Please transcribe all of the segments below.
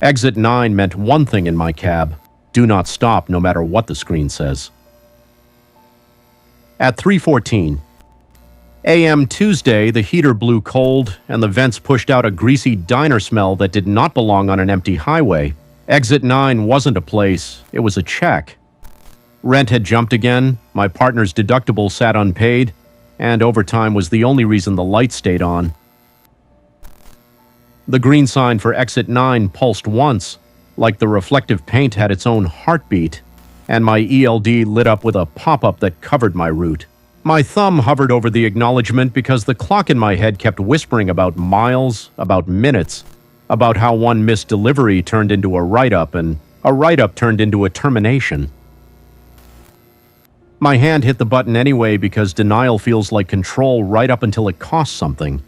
Exit 9 meant one thing in my cab: do not stop no matter what the screen says. At 3:14 a.m. Tuesday, the heater blew cold and the vents pushed out a greasy diner smell that did not belong on an empty highway. Exit 9 wasn't a place, it was a check. Rent had jumped again, my partner's deductible sat unpaid, and overtime was the only reason the light stayed on. The green sign for Exit 9 pulsed once, like the reflective paint had its own heartbeat, and my ELD lit up with a pop-up that covered my route. My thumb hovered over the acknowledgement because the clock in my head kept whispering about miles, about minutes, about how one missed delivery turned into a write-up, and a write-up turned into a termination. My hand hit the button anyway because denial feels like control right up until it costs something.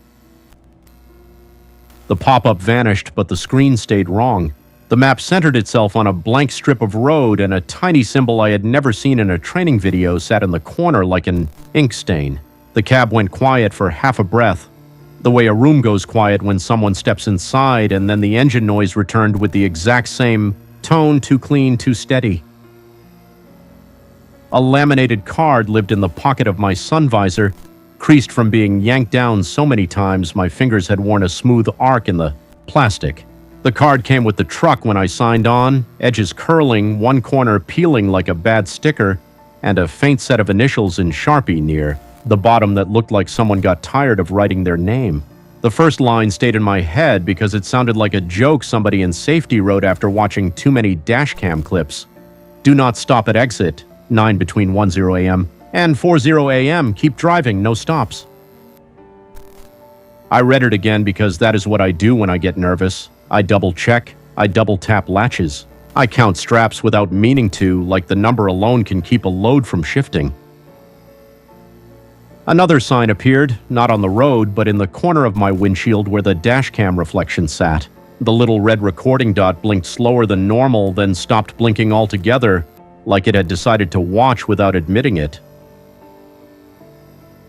The pop-up vanished, but the screen stayed wrong. The map centered itself on a blank strip of road, and a tiny symbol I had never seen in a training video sat in the corner like an ink stain. The cab went quiet for half a breath, the way a room goes quiet when someone steps inside, and then the engine noise returned with the exact same tone: too clean, too steady. A laminated card lived in the pocket of my sun visor, creased from being yanked down so many times my fingers had worn a smooth arc in the plastic. The card came with the truck when I signed on, edges curling, one corner peeling like a bad sticker, and a faint set of initials in Sharpie near the bottom that looked like someone got tired of writing their name. The first line stayed in my head because it sounded like a joke somebody in safety wrote after watching too many dashcam clips. Do not stop at exit 9 between 10 a.m. and 40 a.m. Keep driving, no stops. I read it again because that is what I do when I get nervous. I double-check, I double-tap latches. I count straps without meaning to, like the number alone can keep a load from shifting. Another sign appeared, not on the road, but in the corner of my windshield where the dashcam reflection sat. The little red recording dot blinked slower than normal, then stopped blinking altogether, like it had decided to watch without admitting it.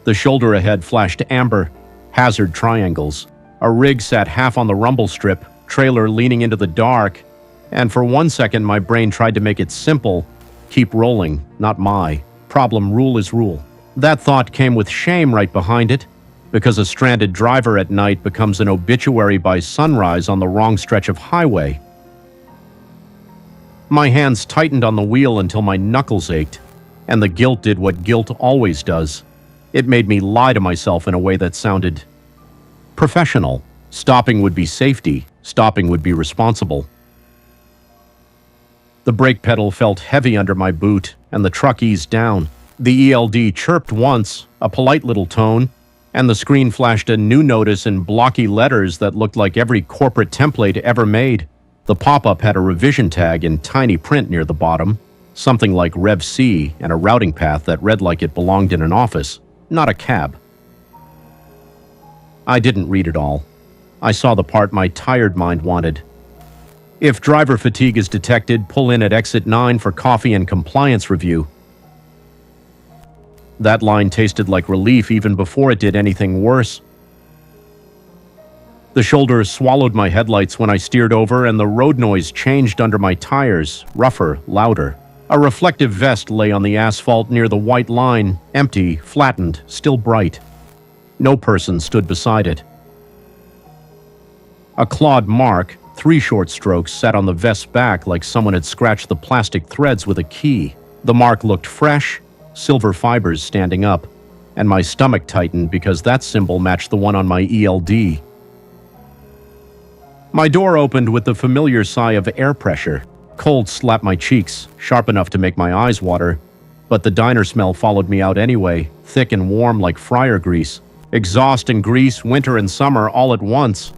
The shoulder ahead flashed amber, hazard triangles. A rig sat half on the rumble strip, trailer leaning into the dark, and for 1 second my brain tried to make it simple: keep rolling, not my problem, rule is rule. That thought came with shame right behind it, because a stranded driver at night becomes an obituary by sunrise on the wrong stretch of highway. My hands tightened on the wheel until my knuckles ached, and the guilt did what guilt always does. It made me lie to myself in a way that sounded professional. Stopping would be safety. Stopping would be responsible. The brake pedal felt heavy under my boot, and the truck eased down. The ELD chirped once, a polite little tone, and the screen flashed a new notice in blocky letters that looked like every corporate template ever made. The pop-up had a revision tag in tiny print near the bottom, something like Rev C, and a routing path that read like it belonged in an office, not a cab. I didn't read it all. I saw the part my tired mind wanted. If driver fatigue is detected, pull in at exit 9 for coffee and compliance review. That line tasted like relief even before it did anything worse. The shoulder swallowed my headlights when I steered over, and the road noise changed under my tires, rougher, louder. A reflective vest lay on the asphalt near the white line, empty, flattened, still bright. No person stood beside it. A clawed mark, 3 short strokes, sat on the vest's back like someone had scratched the plastic threads with a key. The mark looked fresh, silver fibers standing up, and my stomach tightened because that symbol matched the one on my ELD. My door opened with the familiar sigh of air pressure. Cold slapped my cheeks, sharp enough to make my eyes water, but the diner smell followed me out anyway, thick and warm like fryer grease. Exhaust and grease, winter and summer, all at once.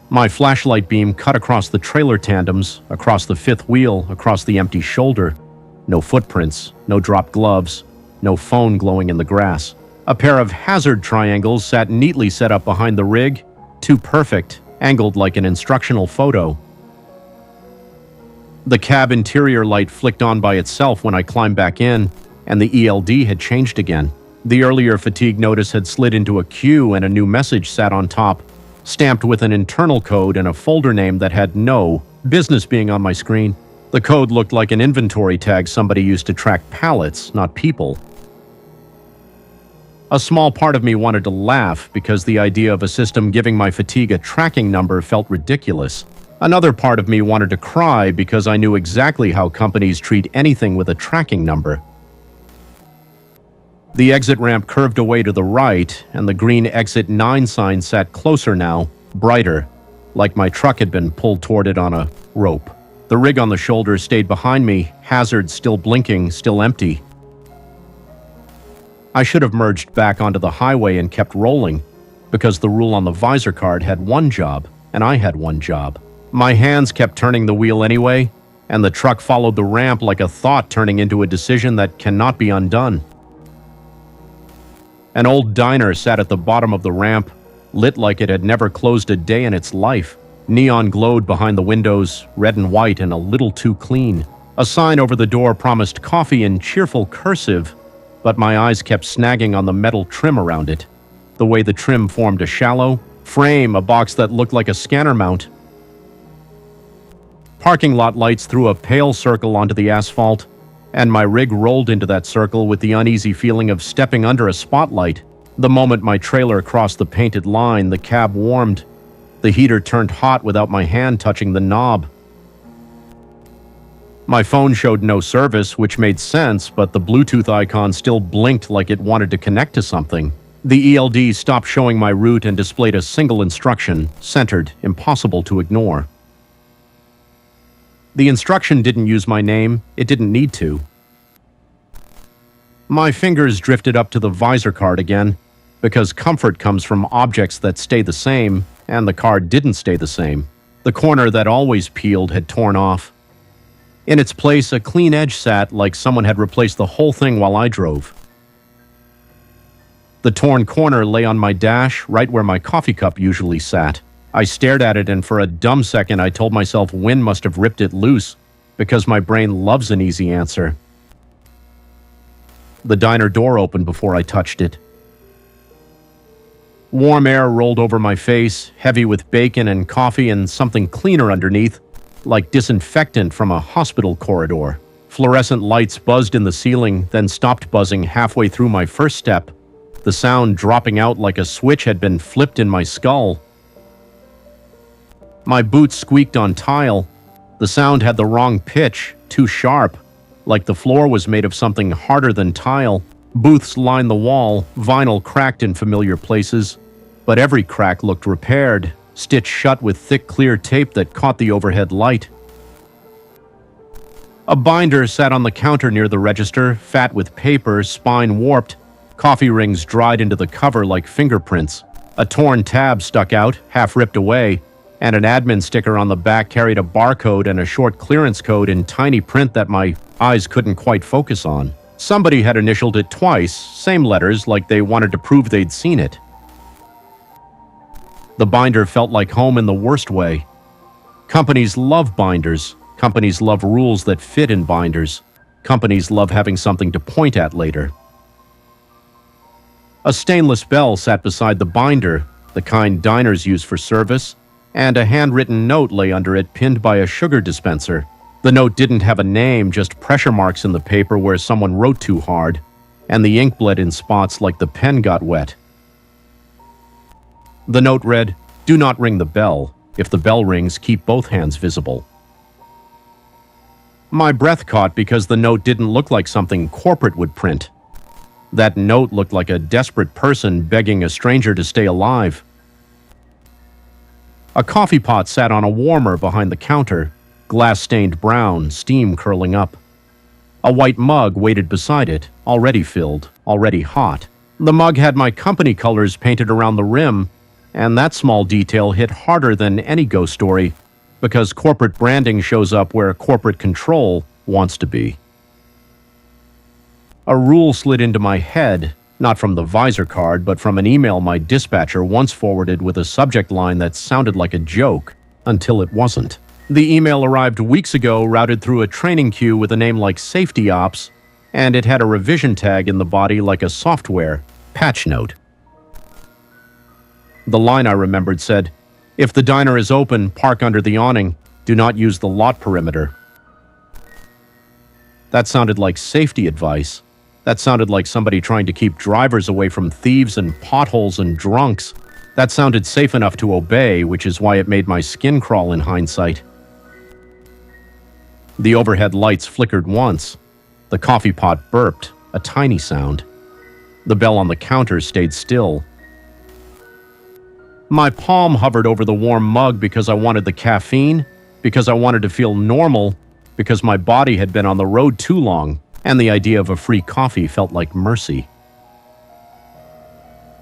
My flashlight beam cut across the trailer tandems, across the fifth wheel, across the empty shoulder. No footprints, no dropped gloves, no phone glowing in the grass. A pair of hazard triangles sat neatly set up behind the rig, too perfect, angled like an instructional photo. The cab interior light flicked on by itself when I climbed back in, and the ELD had changed again. The earlier fatigue notice had slid into a queue, and a new message sat on top. stamped with an internal code and a folder name that had no business being on my screen. The code looked like an inventory tag somebody used to track pallets, not people. A small part of me wanted to laugh because the idea of a system giving my fatigue a tracking number felt ridiculous. Another part of me wanted to cry because I knew exactly how companies treat anything with a tracking number. The exit ramp curved away to the right, and the green exit 9 sign sat closer now, brighter, like my truck had been pulled toward it on a rope. The rig on the shoulder stayed behind me, hazard still blinking, still empty. I should have merged back onto the highway and kept rolling, because the rule on the visor card had one job, and I had one job. My hands kept turning the wheel anyway, and the truck followed the ramp like a thought turning into a decision that cannot be undone. An old diner sat at the bottom of the ramp, lit like it had never closed a day in its life. Neon glowed behind the windows, red and white and a little too clean. A sign over the door promised coffee in cheerful cursive, but my eyes kept snagging on the metal trim around it. The way the trim formed a shallow frame, a box that looked like a scanner mount. Parking lot lights threw a pale circle onto the asphalt, and my rig rolled into that circle with the uneasy feeling of stepping under a spotlight. The moment my trailer crossed the painted line, the cab warmed. The heater turned hot without my hand touching the knob. My phone showed no service, which made sense, but the Bluetooth icon still blinked like it wanted to connect to something. The ELD stopped showing my route and displayed a single instruction, centered, impossible to ignore. The instruction didn't use my name, it didn't need to. My fingers drifted up to the visor card again, because comfort comes from objects that stay the same, and the card didn't stay the same. The corner that always peeled had torn off. In its place, a clean edge sat like someone had replaced the whole thing while I drove. The torn corner lay on my dash, right where my coffee cup usually sat. I stared at it, and for a dumb second I told myself wind must have ripped it loose, because my brain loves an easy answer. The diner door opened before I touched it. Warm air rolled over my face, heavy with bacon and coffee and something cleaner underneath, like disinfectant from a hospital corridor. Fluorescent lights buzzed in the ceiling, then stopped buzzing halfway through my first step, the sound dropping out like a switch had been flipped in my skull. My boots squeaked on tile. The sound had the wrong pitch, too sharp, like the floor was made of something harder than tile. Booths lined the wall, vinyl cracked in familiar places, but every crack looked repaired, stitched shut with thick clear tape that caught the overhead light. A binder sat on the counter near the register, fat with paper, spine warped, coffee rings dried into the cover like fingerprints. A torn tab stuck out, half ripped away, and an admin sticker on the back carried a barcode and a short clearance code in tiny print that my eyes couldn't quite focus on. Somebody had initialed it twice, same letters, like they wanted to prove they'd seen it. The binder felt like home in the worst way. Companies love binders. Companies love rules that fit in binders. Companies love having something to point at later. A stainless bell sat beside the binder, the kind diners use for service, and a handwritten note lay under it, pinned by a sugar dispenser. The note didn't have a name, just pressure marks in the paper where someone wrote too hard, and the ink bled in spots like the pen got wet. The note read, "Do not ring the bell. If the bell rings, keep both hands visible." My breath caught because the note didn't look like something corporate would print. That note looked like a desperate person begging a stranger to stay alive. A coffee pot sat on a warmer behind the counter, glass-stained brown, steam curling up. A white mug waited beside it, already filled, already hot. The mug had my company colors painted around the rim, and that small detail hit harder than any ghost story, because corporate branding shows up where corporate control wants to be. A rule slid into my head, not from the visor card, but from an email my dispatcher once forwarded with a subject line that sounded like a joke, until it wasn't. The email arrived weeks ago, routed through a training queue with a name like Safety Ops, and it had a revision tag in the body like a software patch note. The line I remembered said, If the diner is open, park under the awning. Do not use the lot perimeter. That sounded like safety advice. That sounded like somebody trying to keep drivers away from thieves and potholes and drunks. That sounded safe enough to obey, which is why it made my skin crawl in hindsight. The overhead lights flickered once. The coffee pot burped, a tiny sound. The bell on the counter stayed still. My palm hovered over the warm mug because I wanted the caffeine, because I wanted to feel normal, because my body had been on the road too long, and the idea of a free coffee felt like mercy.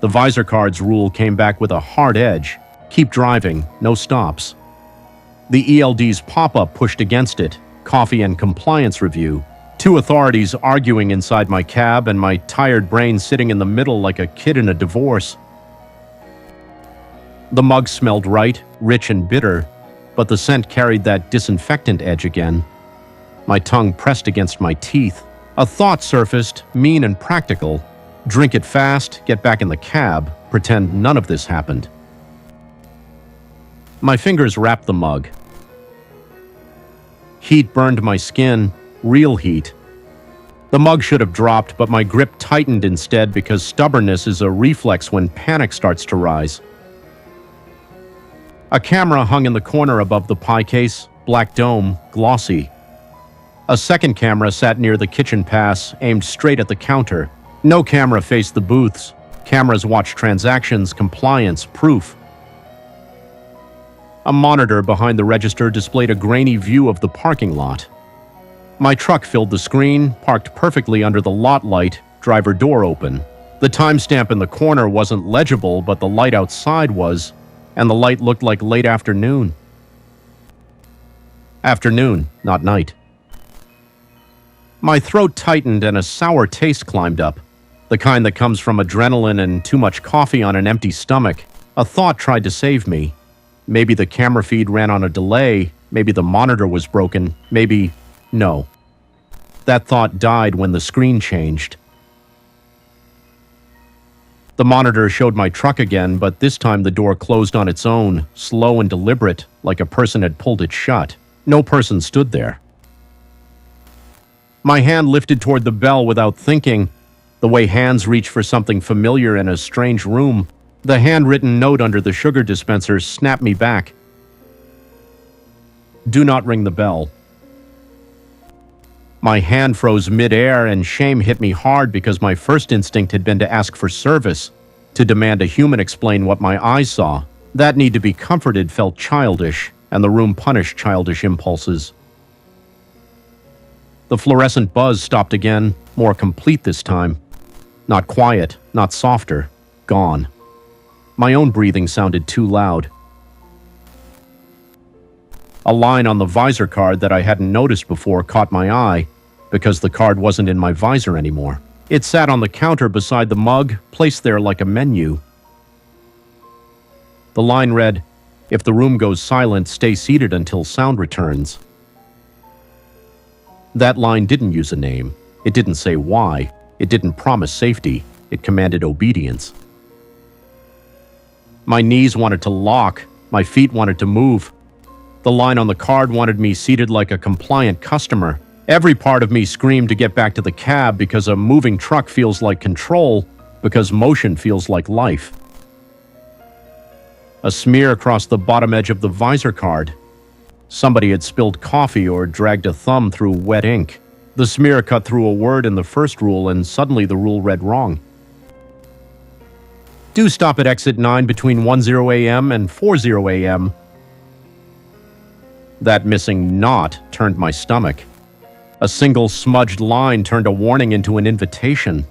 The visor card's rule came back with a hard edge. Keep driving, no stops. The ELD's pop-up pushed against it, coffee and compliance review. Two authorities arguing inside my cab and my tired brain sitting in the middle like a kid in a divorce. The mug smelled right, rich and bitter, but the scent carried that disinfectant edge again. My tongue pressed against my teeth. A thought surfaced, mean and practical. Drink it fast, get back in the cab, pretend none of this happened. My fingers wrapped the mug. Heat burned my skin, real heat. The mug should have dropped, but my grip tightened instead because stubbornness is a reflex when panic starts to rise. A camera hung in the corner above the pie case, black dome, glossy. A second camera sat near the kitchen pass, aimed straight at the counter. No camera faced the booths. Cameras watched transactions, compliance, proof. A monitor behind the register displayed a grainy view of the parking lot. My truck filled the screen, parked perfectly under the lot light, driver door open. The timestamp in the corner wasn't legible, but the light outside was, and the light looked like late afternoon. Afternoon, not night. My throat tightened and a sour taste climbed up, the kind that comes from adrenaline and too much coffee on an empty stomach. A thought tried to save me. Maybe the camera feed ran on a delay, maybe the monitor was broken, maybe... No. That thought died when the screen changed. The monitor showed my truck again, but this time the door closed on its own, slow and deliberate, like a person had pulled it shut. No person stood there. My hand lifted toward the bell without thinking, the way hands reach for something familiar in a strange room. The handwritten note under the sugar dispenser snapped me back. Do not ring the bell. My hand froze mid-air and shame hit me hard because my first instinct had been to ask for service, to demand a human explain what my eyes saw. That need to be comforted felt childish, and the room punished childish impulses. The fluorescent buzz stopped again, more complete this time. Not quiet, not softer, gone. My own breathing sounded too loud. A line on the visor card that I hadn't noticed before caught my eye, because the card wasn't in my visor anymore. It sat on the counter beside the mug, placed there like a menu. The line read, "If the room goes silent, stay seated until sound returns." That line didn't use a name. It didn't say why. It didn't promise safety. It commanded obedience. My knees wanted to lock. My feet wanted to move. The line on the card wanted me seated like a compliant customer. Every part of me screamed to get back to the cab because a moving truck feels like control, because motion feels like life. A smear across the bottom edge of the visor card. Somebody had spilled coffee or dragged a thumb through wet ink. The smear cut through a word in the first rule, and suddenly the rule read wrong. Do stop at exit 9 between 10 a.m. and 40 a.m. That missing "not" turned my stomach. A single smudged line turned a warning into an invitation.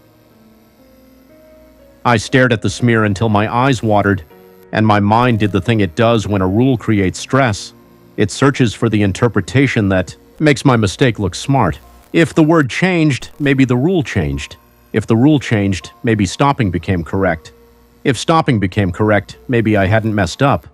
I stared at the smear until my eyes watered, and my mind did the thing it does when a rule creates stress. It searches for the interpretation that makes my mistake look smart. If the word changed, maybe the rule changed. If the rule changed, maybe stopping became correct. If stopping became correct, maybe I hadn't messed up.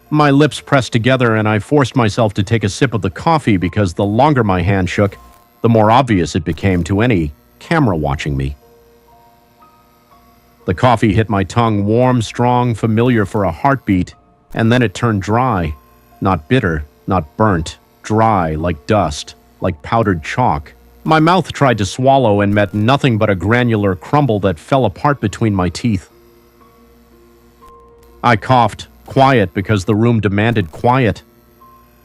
My lips pressed together and I forced myself to take a sip of the coffee because the longer my hand shook, the more obvious it became to any camera watching me. The coffee hit my tongue, warm, strong, familiar for a heartbeat, and then it turned dry. Not bitter, not burnt, dry, like dust, like powdered chalk. My mouth tried to swallow and met nothing but a granular crumble that fell apart between my teeth. I coughed, quiet because the room demanded quiet.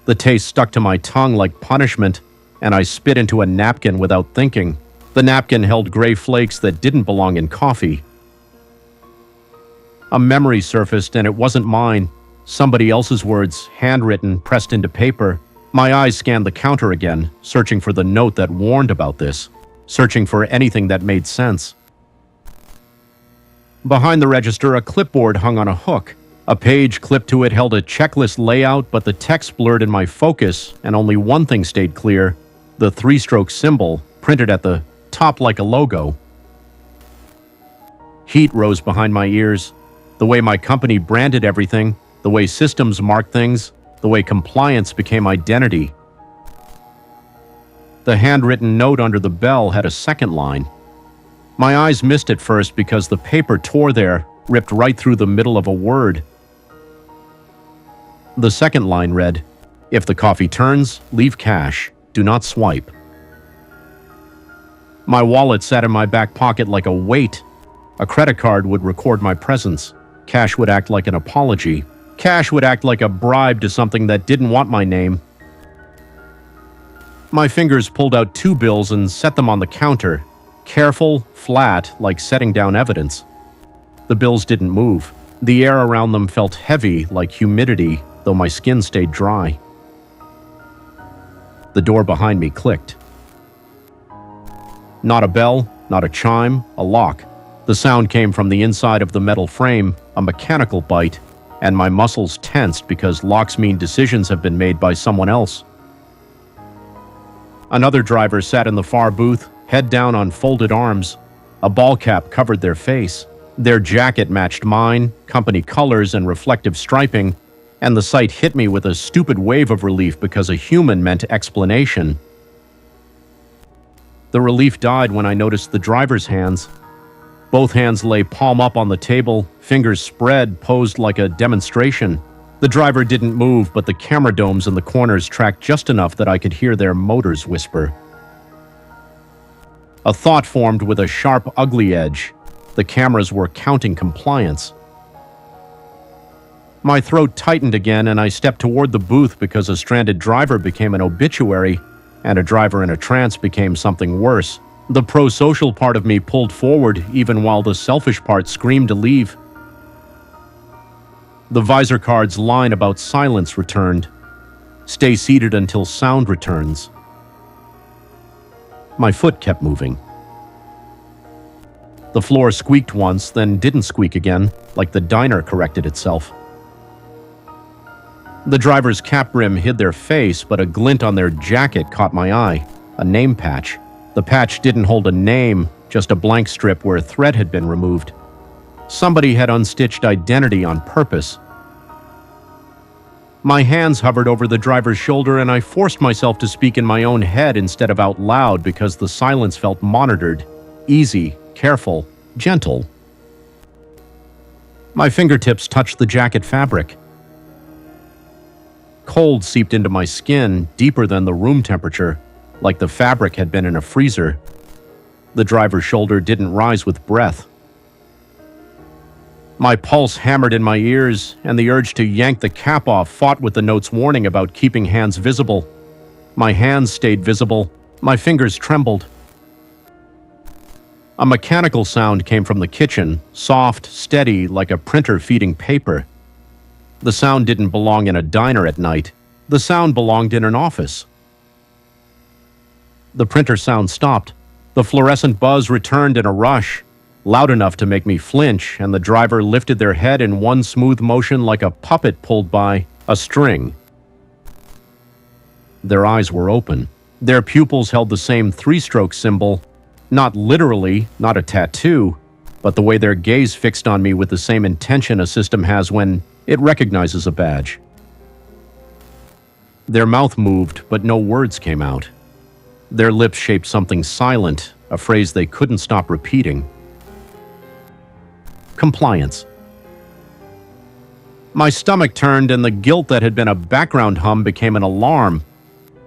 The taste stuck to my tongue like punishment, and I spit into a napkin without thinking. The napkin held gray flakes that didn't belong in coffee. A memory surfaced, and it wasn't mine. Somebody else's words, handwritten, pressed into paper. My eyes scanned the counter again, searching for the note that warned about this, searching for anything that made sense. Behind the register, a clipboard hung on a hook. A page clipped to it held a checklist layout, but the text blurred in my focus, and only one thing stayed clear: the three-stroke symbol, printed at the top like a logo. Heat rose behind my ears. The way my company branded everything, the way systems marked things, the way compliance became identity. The handwritten note under the bell had a second line. My eyes missed it first because the paper tore there, ripped right through the middle of a word. The second line read, "If the coffee turns, leave cash. Do not swipe." My wallet sat in my back pocket like a weight. A credit card would record my presence. Cash would act like an apology. Cash would act like a bribe to something that didn't want my name. My fingers pulled out 2 bills and set them on the counter, careful, flat, like setting down evidence. The bills didn't move. The air around them felt heavy, like humidity, though my skin stayed dry. The door behind me clicked. Not a bell, not a chime, a lock. The sound came from the inside of the metal frame, a mechanical bite, and my muscles tensed because locks mean decisions have been made by someone else. Another driver sat in the far booth, head down on folded arms. A ball cap covered their face. Their jacket matched mine, company colors and reflective striping, and the sight hit me with a stupid wave of relief because a human meant explanation. The relief died when I noticed the driver's hands. Both hands lay palm up on the table, fingers spread, posed like a demonstration. The driver didn't move, but the camera domes in the corners tracked just enough that I could hear their motors whisper. A thought formed with a sharp, ugly edge. The cameras were counting compliance. My throat tightened again, and I stepped toward the booth because a stranded driver became an obituary, and a driver in a trance became something worse. The pro-social part of me pulled forward, even while the selfish part screamed to leave. The visor card's line about silence returned. Stay seated until sound returns. My foot kept moving. The floor squeaked once, then didn't squeak again, like the diner corrected itself. The driver's cap brim hid their face, but a glint on their jacket caught my eye. A name patch. The patch didn't hold a name, just a blank strip where a thread had been removed. Somebody had unstitched identity on purpose. My hands hovered over the driver's shoulder, and I forced myself to speak in my own head instead of out loud because the silence felt monitored, easy, careful, gentle. My fingertips touched the jacket fabric. Cold seeped into my skin, deeper than the room temperature, like the fabric had been in a freezer. The driver's shoulder didn't rise with breath. My pulse hammered in my ears, and the urge to yank the cap off fought with the note's warning about keeping hands visible. My hands stayed visible. My fingers trembled. A mechanical sound came from the kitchen, soft, steady, like a printer feeding paper. The sound didn't belong in a diner at night. The sound belonged in an office. The printer sound stopped. The fluorescent buzz returned in a rush, loud enough to make me flinch, and the driver lifted their head in one smooth motion like a puppet pulled by a string. Their eyes were open. Their pupils held the same three-stroke symbol, not literally, not a tattoo, but the way their gaze fixed on me with the same intention a system has when it recognizes a badge. Their mouth moved, but no words came out. Their lips shaped something silent, a phrase they couldn't stop repeating. Compliance. My stomach turned and the guilt that had been a background hum became an alarm.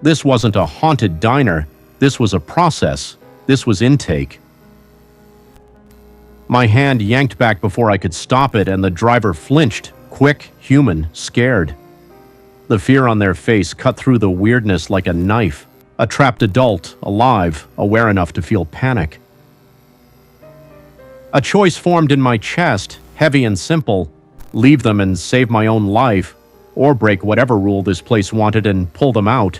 This wasn't a haunted diner. This was a process. This was intake. My hand yanked back before I could stop it, and the driver flinched, quick, human, scared. The fear on their face cut through the weirdness like a knife. A trapped adult, alive, aware enough to feel panic. A choice formed in my chest, heavy and simple: leave them and save my own life, or break whatever rule this place wanted and pull them out.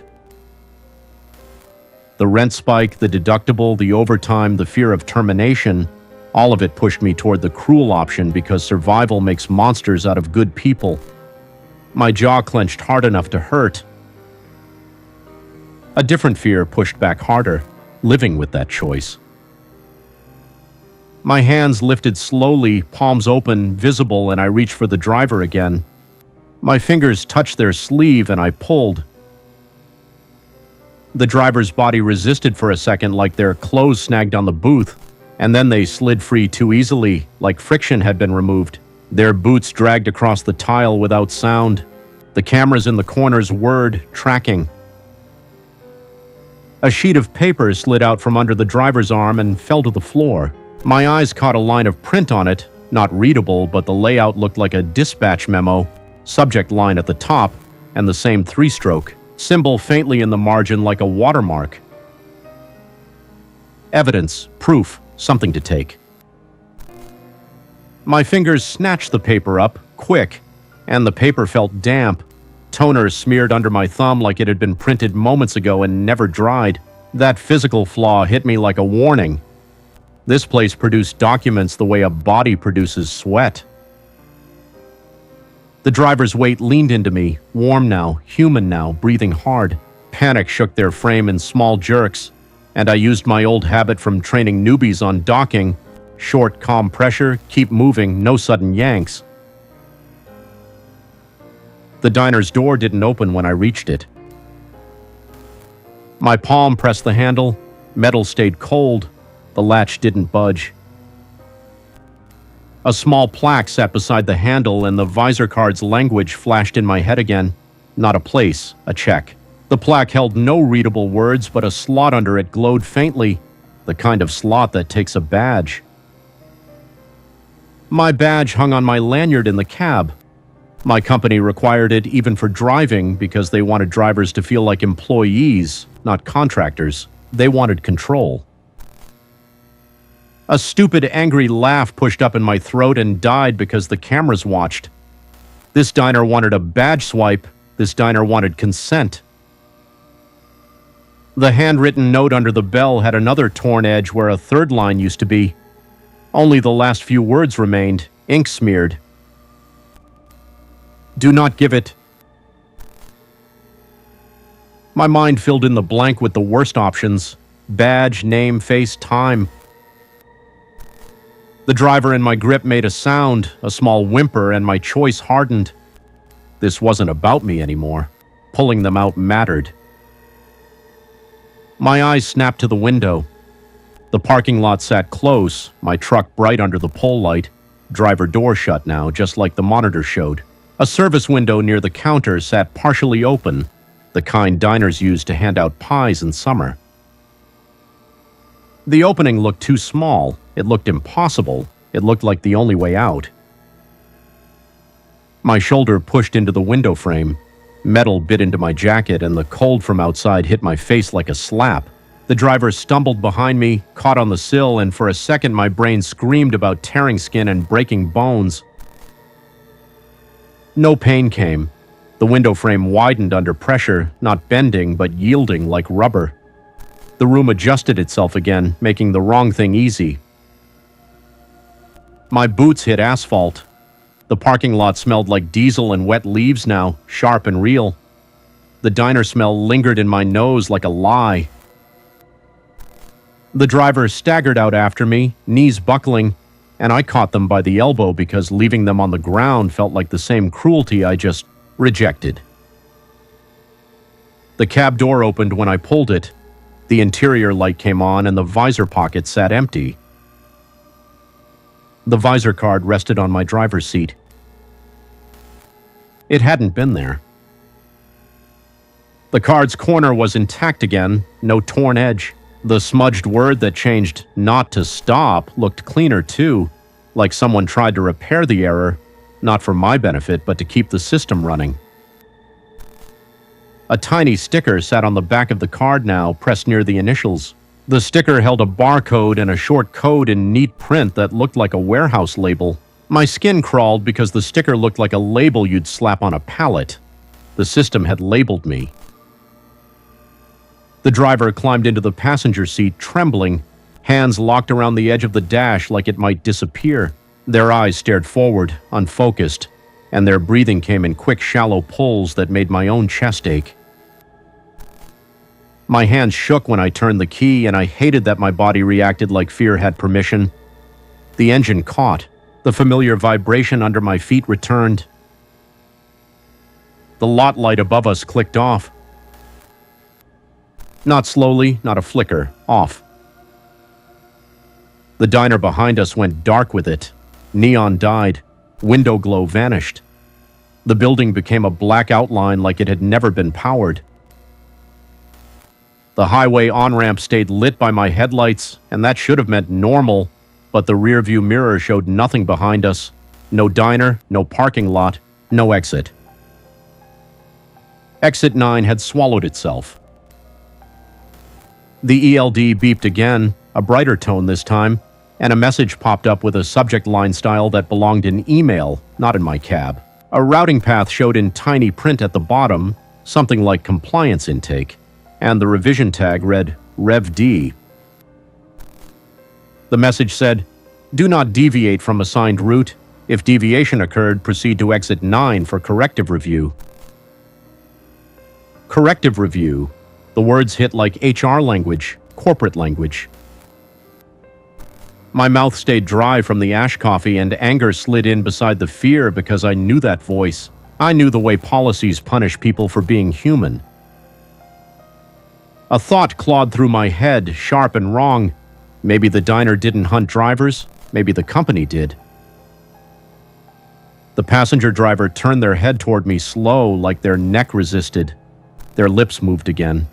The rent spike, the deductible, the overtime, the fear of termination, all of it pushed me toward the cruel option because survival makes monsters out of good people. My jaw clenched hard enough to hurt. A different fear pushed back harder, living with that choice. My hands lifted slowly, palms open, visible, and I reached for the driver again. My fingers touched their sleeve and I pulled. The driver's body resisted for a second, like their clothes snagged on the booth, and then they slid free too easily, like friction had been removed. Their boots dragged across the tile without sound. The cameras in the corners whirred, tracking. A sheet of paper slid out from under the driver's arm and fell to the floor. My eyes caught a line of print on it, not readable, but the layout looked like a dispatch memo, subject line at the top, and the same three-stroke, symbol faintly in the margin like a watermark. Evidence, proof, something to take. My fingers snatched the paper up, quick, and the paper felt damp. Toner smeared under my thumb like it had been printed moments ago and never dried. That physical flaw hit me like a warning. This place produced documents the way a body produces sweat. The driver's weight leaned into me, warm now, human now, breathing hard. Panic shook their frame in small jerks, and I used my old habit from training newbies on docking: short, calm pressure, keep moving, no sudden yanks. The diner's door didn't open when I reached it. My palm pressed the handle, metal stayed cold, the latch didn't budge. A small plaque sat beside the handle and the visor card's language flashed in my head again. Not a place, a check. The plaque held no readable words, but a slot under it glowed faintly, the kind of slot that takes a badge. My badge hung on my lanyard in the cab. My company required it even for driving because they wanted drivers to feel like employees, not contractors. They wanted control. A stupid, angry laugh pushed up in my throat and died because the cameras watched. This diner wanted a badge swipe. This diner wanted consent. The handwritten note under the bell had another torn edge where a third line used to be. Only the last few words remained, ink smeared. Do not give it. My mind filled in the blank with the worst options: badge, name, face, time. The driver in my grip made a sound, a small whimper, and my choice hardened. This wasn't about me anymore. Pulling them out mattered. My eyes snapped to the window. The parking lot sat close, my truck bright under the pole light. Driver door shut now, just like the monitor showed. A service window near the counter sat partially open, the kind diners use to hand out pies in summer. The opening looked too small. It looked impossible. It looked like the only way out. My shoulder pushed into the window frame. Metal bit into my jacket, and the cold from outside hit my face like a slap. The driver stumbled behind me, caught on the sill, and for a second my brain screamed about tearing skin and breaking bones. No pain came. The window frame widened under pressure, not bending, but yielding like rubber. The room adjusted itself again, making the wrong thing easy. My boots hit asphalt. The parking lot smelled like diesel and wet leaves now, sharp and real. The diner smell lingered in my nose like a lie. The driver staggered out after me, knees buckling, and I caught them by the elbow because leaving them on the ground felt like the same cruelty I just rejected. The cab door opened when I pulled it. The interior light came on and the visor pocket sat empty. The visor card rested on my driver's seat. It hadn't been there. The card's corner was intact again, no torn edge. The smudged word that changed "not to stop" looked cleaner too, like someone tried to repair the error, not for my benefit, but to keep the system running. A tiny sticker sat on the back of the card now, pressed near the initials. The sticker held a barcode and a short code in neat print that looked like a warehouse label. My skin crawled because the sticker looked like a label you'd slap on a pallet. The system had labeled me. The driver climbed into the passenger seat, trembling, hands locked around the edge of the dash like it might disappear. Their eyes stared forward, unfocused, and their breathing came in quick, shallow pulls that made my own chest ache. My hands shook when I turned the key, and I hated that my body reacted like fear had permission. The engine caught. The familiar vibration under my feet returned. The lot light above us clicked off. Not slowly, not a flicker, off. The diner behind us went dark with it. Neon died. Window glow vanished. The building became a black outline like it had never been powered. The highway on-ramp stayed lit by my headlights, and that should have meant normal, but the rearview mirror showed nothing behind us. No diner, no parking lot, no exit. Exit 9 had swallowed itself. The ELD beeped again, a brighter tone this time, and a message popped up with a subject line style that belonged in email, not in my cab. A routing path showed in tiny print at the bottom, something like compliance intake, and the revision tag read Rev D. The message said, "Do not deviate from assigned route. If deviation occurred, proceed to exit 9 for corrective review." Corrective review. The words hit like HR language, corporate language. My mouth stayed dry from the ash coffee, and anger slid in beside the fear because I knew that voice. I knew the way policies punish people for being human. A thought clawed through my head, sharp and wrong. Maybe the diner didn't hunt drivers. Maybe the company did. The passenger driver turned their head toward me slow, like their neck resisted. Their lips moved again.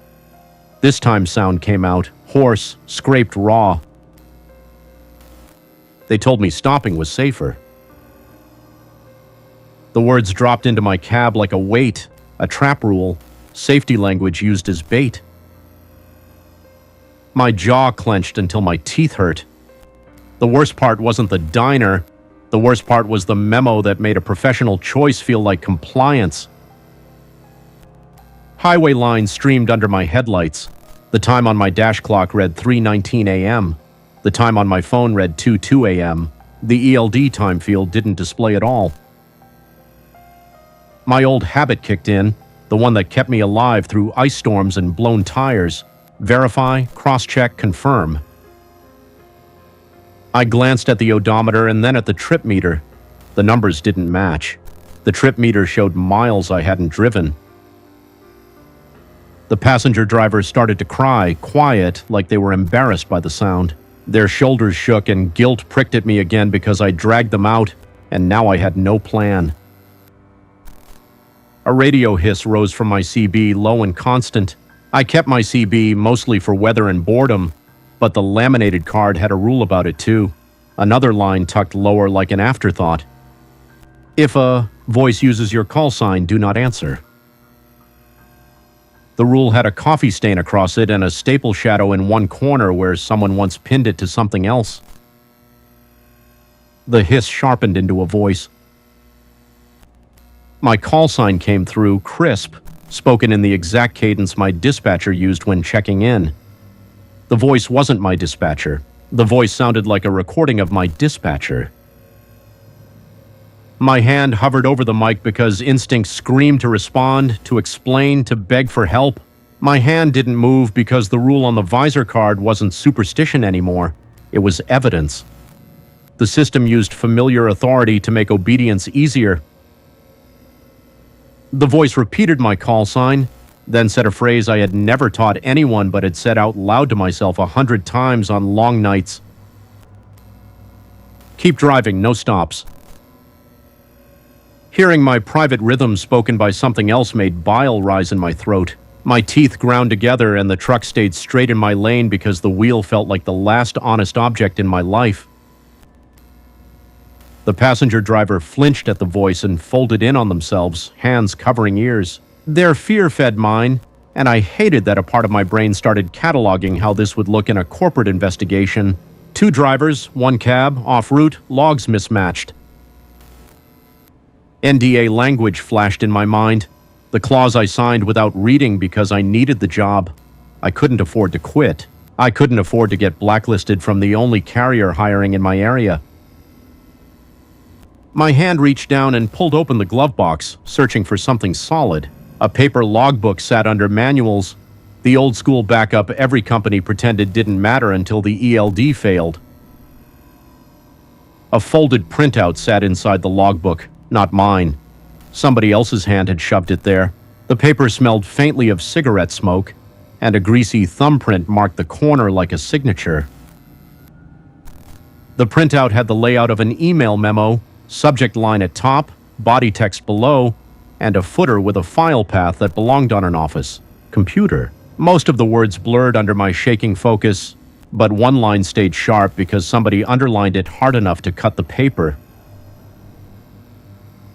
This time sound came out, hoarse, scraped raw. They told me stopping was safer. The words dropped into my cab like a weight, a trap rule, safety language used as bait. My jaw clenched until my teeth hurt. The worst part wasn't the diner. The worst part was the memo that made a professional choice feel like compliance. Highway lines streamed under my headlights. The time on my dash clock read 3:19 a.m. The time on my phone read 2:02 a.m. The ELD time field didn't display at all. My old habit kicked in, the one that kept me alive through ice storms and blown tires. Verify, cross-check, confirm. I glanced at the odometer and then at the trip meter. The numbers didn't match. The trip meter showed miles I hadn't driven. The passenger drivers started to cry, quiet, like they were embarrassed by the sound. Their shoulders shook and guilt pricked at me again because I dragged them out, and now I had no plan. A radio hiss rose from my CB, low and constant. I kept my CB mostly for weather and boredom, but the laminated card had a rule about it too. Another line tucked lower like an afterthought. If a voice uses your call sign, do not answer. The rule had a coffee stain across it and a staple shadow in one corner where someone once pinned it to something else. The hiss sharpened into a voice. My call sign came through, crisp, spoken in the exact cadence my dispatcher used when checking in. The voice wasn't my dispatcher. The voice sounded like a recording of my dispatcher. My hand hovered over the mic because instinct screamed to respond, to explain, to beg for help. My hand didn't move because the rule on the visor card wasn't superstition anymore. It was evidence. The system used familiar authority to make obedience easier. The voice repeated my call sign, then said a phrase I had never taught anyone but had said out loud to myself 100 times on long nights. Keep driving, no stops. Hearing my private rhythm spoken by something else made bile rise in my throat. My teeth ground together and the truck stayed straight in my lane because the wheel felt like the last honest object in my life. The passenger driver flinched at the voice and folded in on themselves, hands covering ears. Their fear fed mine, and I hated that a part of my brain started cataloging how this would look in a corporate investigation. 2 drivers, 1 cab, en route, logs mismatched. NDA language flashed in my mind. The clause I signed without reading because I needed the job. I couldn't afford to quit. I couldn't afford to get blacklisted from the only carrier hiring in my area. My hand reached down and pulled open the glove box, searching for something solid. A paper logbook sat under manuals, the old school backup every company pretended didn't matter until the ELD failed. A folded printout sat inside the logbook, not mine. Somebody else's hand had shoved it there. The paper smelled faintly of cigarette smoke, and a greasy thumbprint marked the corner like a signature. The printout had the layout of an email memo, subject line at top, body text below, and a footer with a file path that belonged on an office computer. Most of the words blurred under my shaking focus, but one line stayed sharp because somebody underlined it hard enough to cut the paper.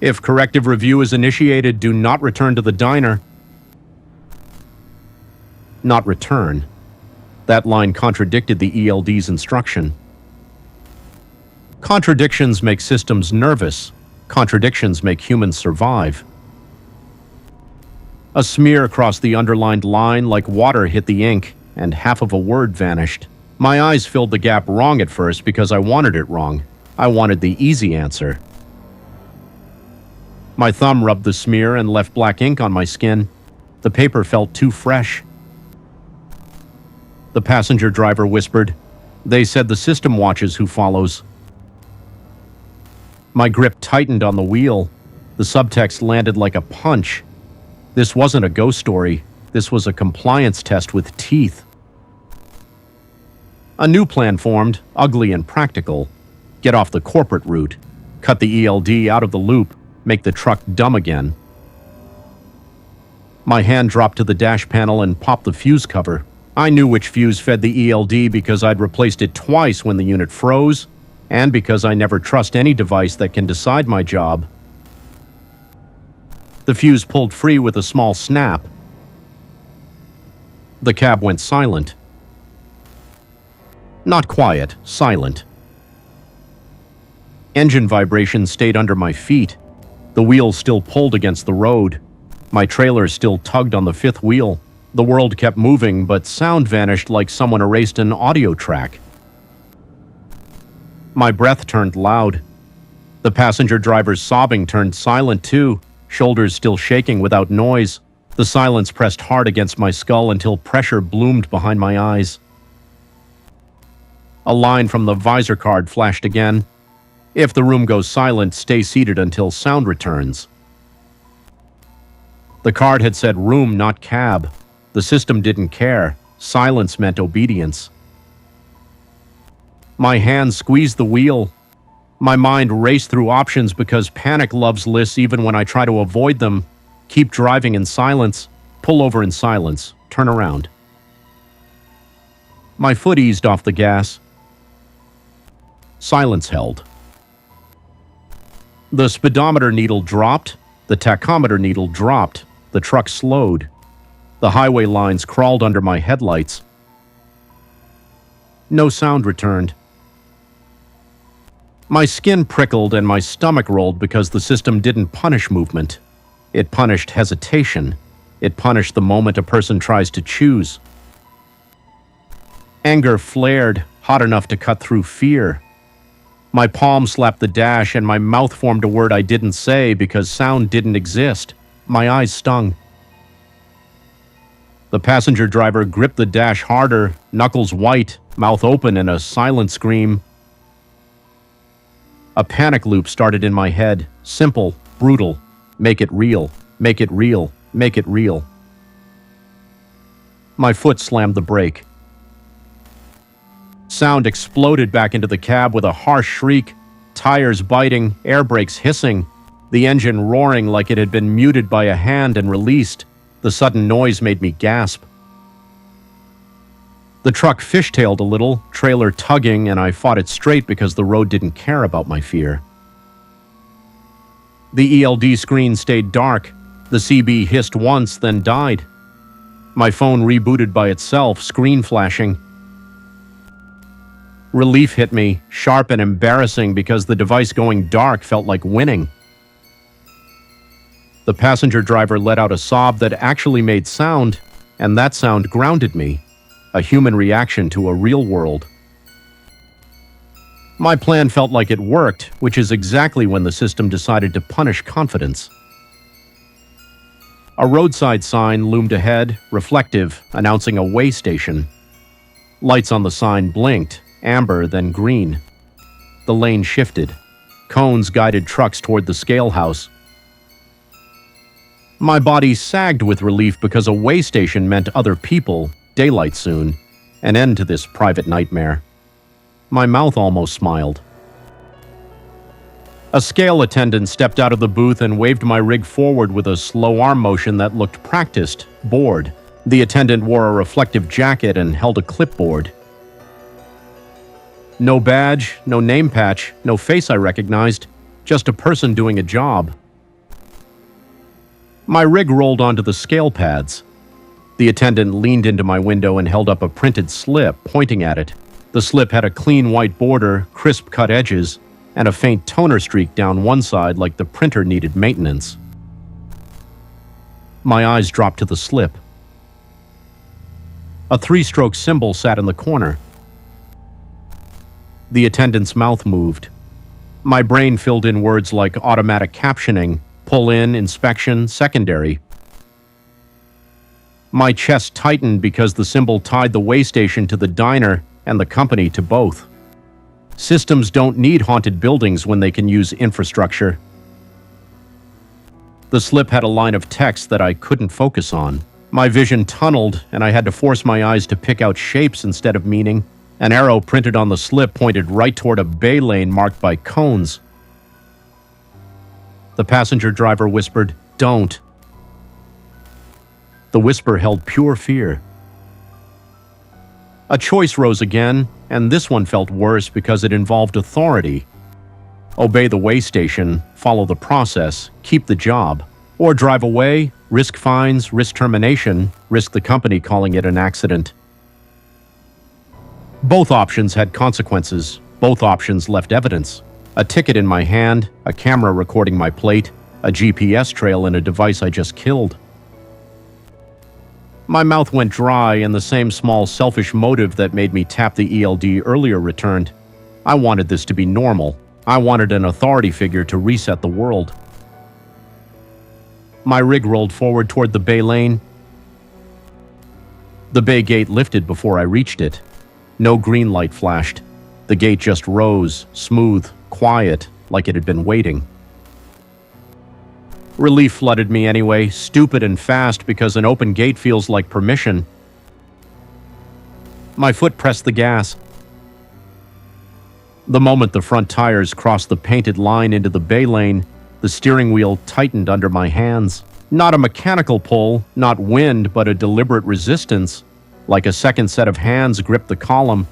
If corrective review is initiated, do not return to the diner. Not return. That line contradicted the ELD's instruction. Contradictions make systems nervous. Contradictions make humans survive. A smear across the underlined line like water hit the ink, and half of a word vanished. My eyes filled the gap wrong at first because I wanted it wrong. I wanted the easy answer. My thumb rubbed the smear and left black ink on my skin. The paper felt too fresh. The passenger driver whispered, "They said the system watches who follows." My grip tightened on the wheel. The subtext landed like a punch. This wasn't a ghost story. This was a compliance test with teeth. A new plan formed, ugly and practical. Get off the corporate route. Cut the ELD out of the loop. Make the truck dumb again. My hand dropped to the dash panel and popped the fuse cover. I knew which fuse fed the ELD because I'd replaced it twice when the unit froze, and because I never trust any device that can decide my job. The fuse pulled free with a small snap. The cab went silent. Not quiet, silent. Engine vibration stayed under my feet. The wheels still pulled against the road. My trailer still tugged on the fifth wheel. The world kept moving, but sound vanished like someone erased an audio track. My breath turned loud. The passenger driver's sobbing turned silent too, shoulders still shaking without noise. The silence pressed hard against my skull until pressure bloomed behind my eyes. A line from the visor card flashed again. If the room goes silent, stay seated until sound returns. The card had said room, not cab. The system didn't care. Silence meant obedience. My hand squeezed the wheel. My mind raced through options because panic loves lists even when I try to avoid them. Keep driving in silence. Pull over in silence. Turn around. My foot eased off the gas. Silence held. The speedometer needle dropped. The tachometer needle dropped. The truck slowed. The highway lines crawled under my headlights. No sound returned. My skin prickled and my stomach rolled because the system didn't punish movement. It punished hesitation. It punished the moment a person tries to choose. Anger flared, hot enough to cut through fear. My palm slapped the dash and my mouth formed a word I didn't say because sound didn't exist. My eyes stung. The passenger driver gripped the dash harder, knuckles white, mouth open in a silent scream. A panic loop started in my head. Simple, brutal. Make it real. Make it real. Make it real. My foot slammed the brake. Sound exploded back into the cab with a harsh shriek. Tires biting, air brakes hissing, the engine roaring like it had been muted by a hand and released. The sudden noise made me gasp. The truck fishtailed a little, trailer tugging, and I fought it straight because the road didn't care about my fear. The ELD screen stayed dark. The CB hissed once, then died. My phone rebooted by itself, screen flashing. Relief hit me, sharp and embarrassing because the device going dark felt like winning. The passenger driver let out a sob that actually made sound, and that sound grounded me, a human reaction to a real world. My plan felt like it worked, which is exactly when the system decided to punish confidence. A roadside sign loomed ahead, reflective, announcing a way station. Lights on the sign blinked, amber then green. The lane shifted. Cones guided trucks toward the scale house. My body sagged with relief because a way station meant other people, daylight soon, an end to this private nightmare. My mouth almost smiled. A scale attendant stepped out of the booth and waved my rig forward with a slow arm motion that looked practiced, bored. The attendant wore a reflective jacket and held a clipboard. No badge, no name patch, no face I recognized, just a person doing a job. My rig rolled onto the scale pads. The attendant leaned into my window and held up a printed slip, pointing at it. The slip had a clean white border, crisp cut edges, and a faint toner streak down one side like the printer needed maintenance. My eyes dropped to the slip. A 3-stroke symbol sat in the corner. The attendant's mouth moved. My brain filled in words like automatic captioning, pull in, inspection, secondary. My chest tightened because the symbol tied the way station to the diner and the company to both. Systems don't need haunted buildings when they can use infrastructure. The slip had a line of text that I couldn't focus on. My vision tunneled, and I had to force my eyes to pick out shapes instead of meaning. An arrow printed on the slip pointed right toward a bay lane marked by cones. The passenger driver whispered, "Don't." The whisper held pure fear. A choice rose again, and this one felt worse because it involved authority. Obey the way station, follow the process, keep the job. Or drive away, risk fines, risk termination, risk the company calling it an accident. Both options had consequences. Both options left evidence. A ticket in my hand, a camera recording my plate, a GPS trail in a device I just killed. My mouth went dry, and the same small selfish motive that made me tap the ELD earlier returned. I wanted this to be normal. I wanted an authority figure to reset the world. My rig rolled forward toward the bay lane. The bay gate lifted before I reached it. No green light flashed. The gate just rose, smooth, quiet, like it had been waiting. Relief flooded me anyway, stupid and fast because an open gate feels like permission. My foot pressed the gas. The moment the front tires crossed the painted line into the bay lane, the steering wheel tightened under my hands. Not a mechanical pull, not wind, but a deliberate resistance, like a second set of hands gripped the column.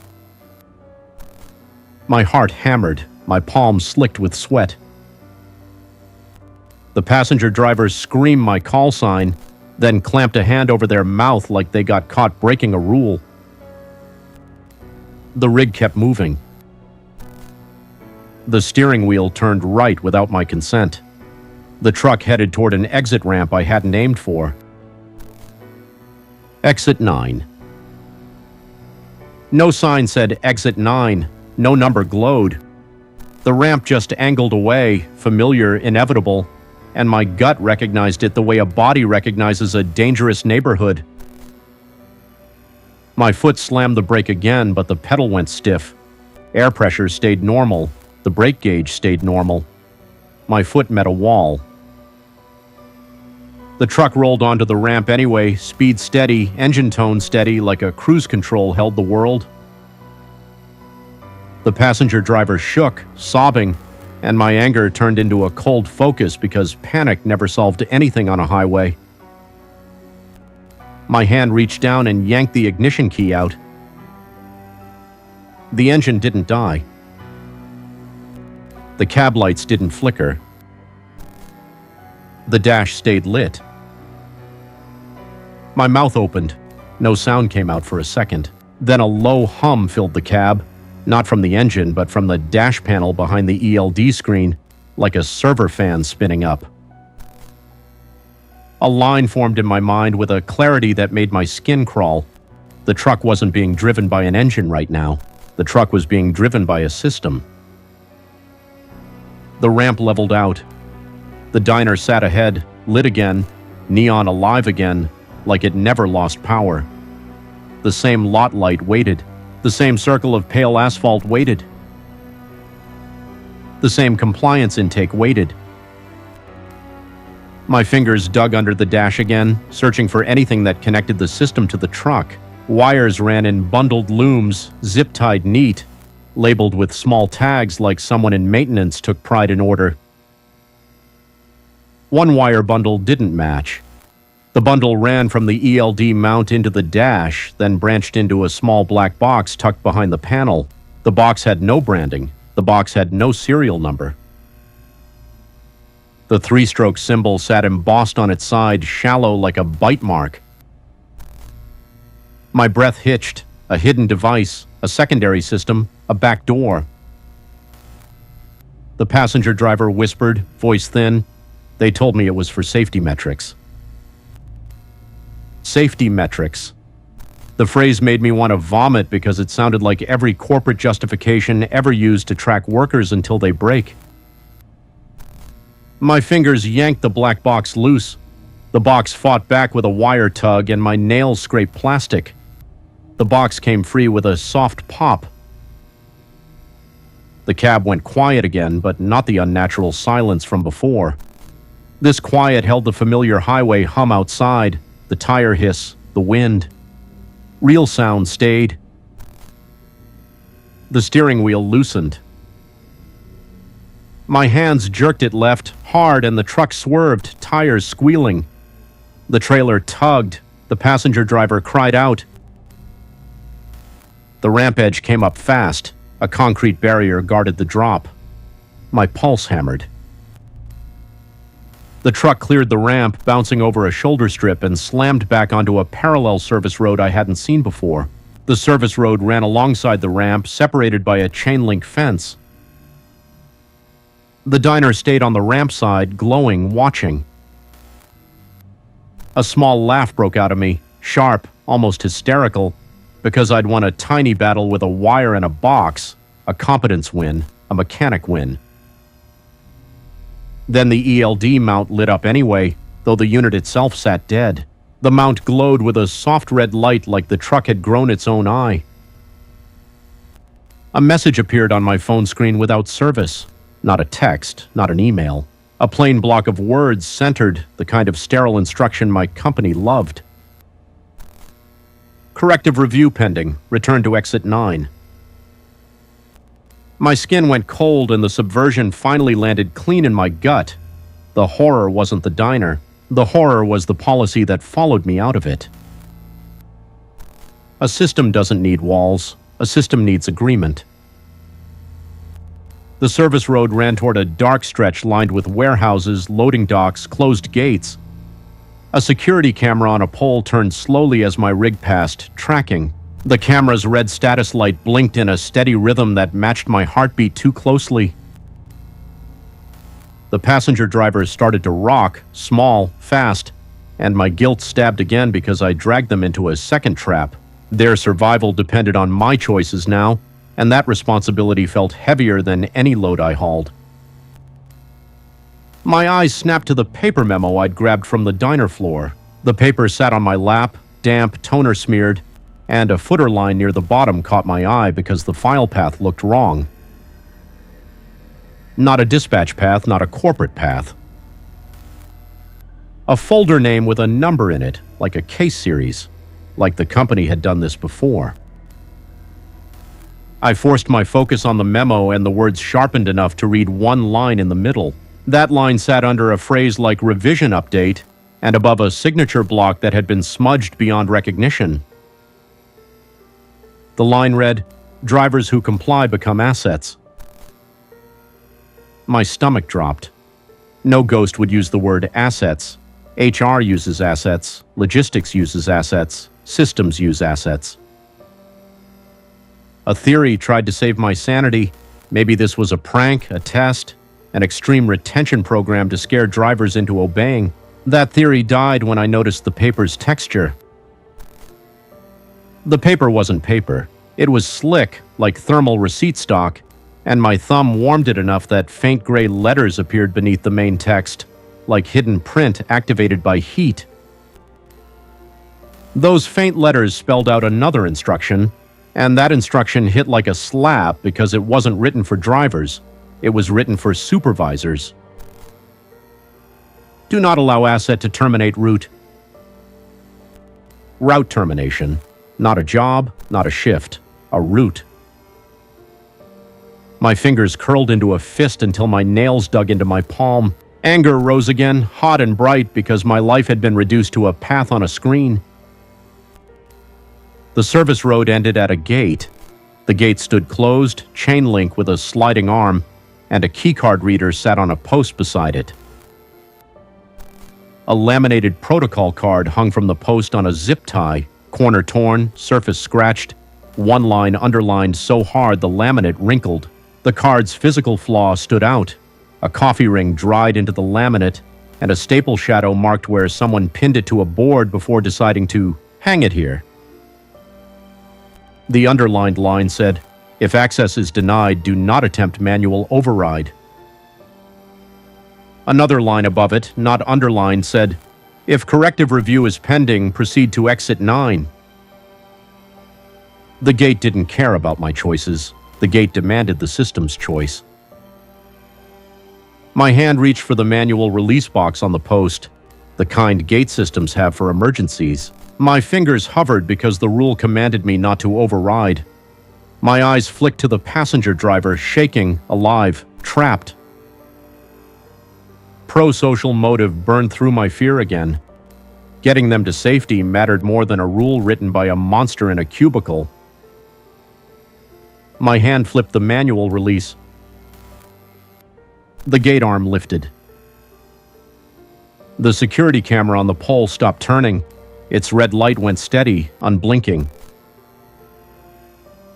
My heart hammered, my palms slicked with sweat. The passenger drivers screamed my call sign, then clamped a hand over their mouth like they got caught breaking a rule. The rig kept moving. The steering wheel turned right without my consent. The truck headed toward an exit ramp I hadn't aimed for. Exit 9. No sign said Exit 9. No number glowed. The ramp just angled away, familiar, inevitable, and my gut recognized it the way a body recognizes a dangerous neighborhood. My foot slammed the brake again, but the pedal went stiff. Air pressure stayed normal. The brake gauge stayed normal. My foot met a wall. The truck rolled onto the ramp anyway, speed steady, engine tone steady, like a cruise control held the world. The passenger driver shook, sobbing, and my anger turned into a cold focus because panic never solved anything on a highway. My hand reached down and yanked the ignition key out. The engine didn't die. The cab lights didn't flicker. The dash stayed lit. My mouth opened. No sound came out for a second. Then a low hum filled the cab, not from the engine, but from the dash panel behind the ELD screen, like a server fan spinning up. A line formed in my mind with a clarity that made my skin crawl. The truck wasn't being driven by an engine right now. The truck was being driven by a system. The ramp leveled out. The diner sat ahead, lit again, neon alive again, like it never lost power. The same lot light waited. The same circle of pale asphalt waited. The same compliance intake waited. My fingers dug under the dash again, searching for anything that connected the system to the truck. Wires ran in bundled looms, zip-tied neat, labeled with small tags like someone in maintenance took pride in order. One wire bundle didn't match. The bundle ran from the ELD mount into the dash, then branched into a small black box tucked behind the panel. The box had no branding. The box had no serial number. The three-stroke symbol sat embossed on its side, shallow like a bite mark. My breath hitched. A hidden device, a secondary system, a back door. The passenger driver whispered, voice thin. They told me it was for safety metrics. Safety metrics. The phrase made me want to vomit because it sounded like every corporate justification ever used to track workers until they break. My fingers yanked the black box loose. The box fought back with a wire tug and my nails scraped plastic. The box came free with a soft pop. The cab went quiet again, but not the unnatural silence from before. This quiet held the familiar highway hum outside, the tire hiss, the wind. Real sound stayed. The steering wheel loosened. My hands jerked it left, hard, and the truck swerved, tires squealing. The trailer tugged. The passenger driver cried out. The ramp edge came up fast. A concrete barrier guarded the drop. My pulse hammered. The truck cleared the ramp, bouncing over a shoulder strip, and slammed back onto a parallel service road I hadn't seen before. The service road ran alongside the ramp, separated by a chain-link fence. The diner stayed on the ramp side, glowing, watching. A small laugh broke out of me, sharp, almost hysterical, because I'd won a tiny battle with a wire and a box, a competence win, a mechanic win. Then the ELD mount lit up anyway, though the unit itself sat dead. The mount glowed with a soft red light like the truck had grown its own eye. A message appeared on my phone screen without service. Not a text, not an email. A plain block of words centered, the kind of sterile instruction my company loved. Corrective review pending. Return to exit 9. My skin went cold and the subversion finally landed clean in my gut. The horror wasn't the diner. The horror was the policy that followed me out of it. A system doesn't need walls. A system needs agreement. The service road ran toward a dark stretch lined with warehouses, loading docks, closed gates. A security camera on a pole turned slowly as my rig passed, tracking. The camera's red status light blinked in a steady rhythm that matched my heartbeat too closely. The passenger driver started to rock, small, fast, and my guilt stabbed again because I dragged them into a second trap. Their survival depended on my choices now, and that responsibility felt heavier than any load I hauled. My eyes snapped to the paper memo I'd grabbed from the diner floor. The paper sat on my lap, damp, toner smeared, and a footer line near the bottom caught my eye because the file path looked wrong. Not a dispatch path, not a corporate path. A folder name with a number in it, like a case series, like the company had done this before. I forced my focus on the memo and the words sharpened enough to read one line in the middle. That line sat under a phrase like revision update and above a signature block that had been smudged beyond recognition. The line read, "Drivers who comply become assets." My stomach dropped. No ghost would use the word assets. HR uses assets, logistics uses assets, systems use assets. A theory tried to save my sanity. Maybe this was a prank, a test, an extreme retention program to scare drivers into obeying. That theory died when I noticed the paper's texture. The paper wasn't paper. It was slick, like thermal receipt stock, and my thumb warmed it enough that faint gray letters appeared beneath the main text, like hidden print activated by heat. Those faint letters spelled out another instruction, and that instruction hit like a slap because it wasn't written for drivers. It was written for supervisors. Do not allow asset to terminate route. Route termination. Not a job, not a shift. A route. My fingers curled into a fist until my nails dug into my palm. Anger rose again, hot and bright, because my life had been reduced to a path on a screen. The service road ended at a gate. The gate stood closed, chain link with a sliding arm, and a keycard reader sat on a post beside it. A laminated protocol card hung from the post on a zip tie, corner torn, surface scratched, one line underlined so hard the laminate wrinkled. The card's physical flaw stood out. A coffee ring dried into the laminate, and a staple shadow marked where someone pinned it to a board before deciding to hang it here. The underlined line said, "If access is denied, do not attempt manual override." Another line above it, not underlined, said, "If corrective review is pending, proceed to exit 9. The gate didn't care about my choices. The gate demanded the system's choice. My hand reached for the manual release box on the post, the kind gate systems have for emergencies. My fingers hovered because the rule commanded me not to override. My eyes flicked to the passenger driver, shaking, alive, trapped. Pro-social motive burned through my fear again. Getting them to safety mattered more than a rule written by a monster in a cubicle. My hand flipped the manual release. The gate arm lifted. The security camera on the pole stopped turning. Its red light went steady, unblinking.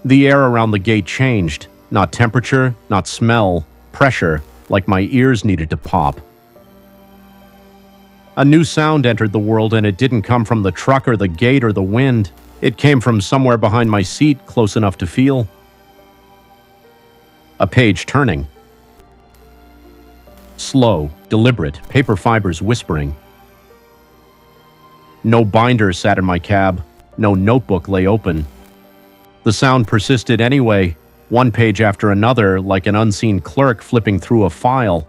The air around the gate changed. Not temperature, not smell, pressure, like my ears needed to pop. A new sound entered the world, and it didn't come from the truck or the gate or the wind. It came from somewhere behind my seat, close enough to feel. A page turning. Slow, deliberate, paper fibers whispering. No binder sat in my cab. No notebook lay open. The sound persisted anyway, one page after another, like an unseen clerk flipping through a file.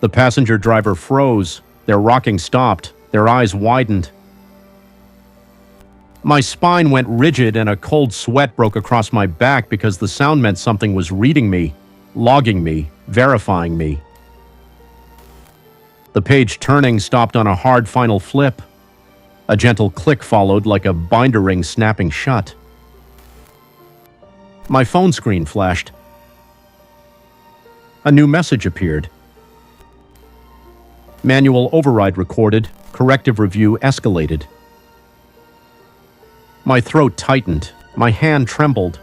The passenger driver froze. Their rocking stopped. Their eyes widened. My spine went rigid and a cold sweat broke across my back because the sound meant something was reading me, logging me, verifying me. The page turning stopped on a hard final flip. A gentle click followed, like a binder ring snapping shut. My phone screen flashed. A new message appeared. Manual override recorded. Corrective review escalated. My throat tightened. My hand trembled.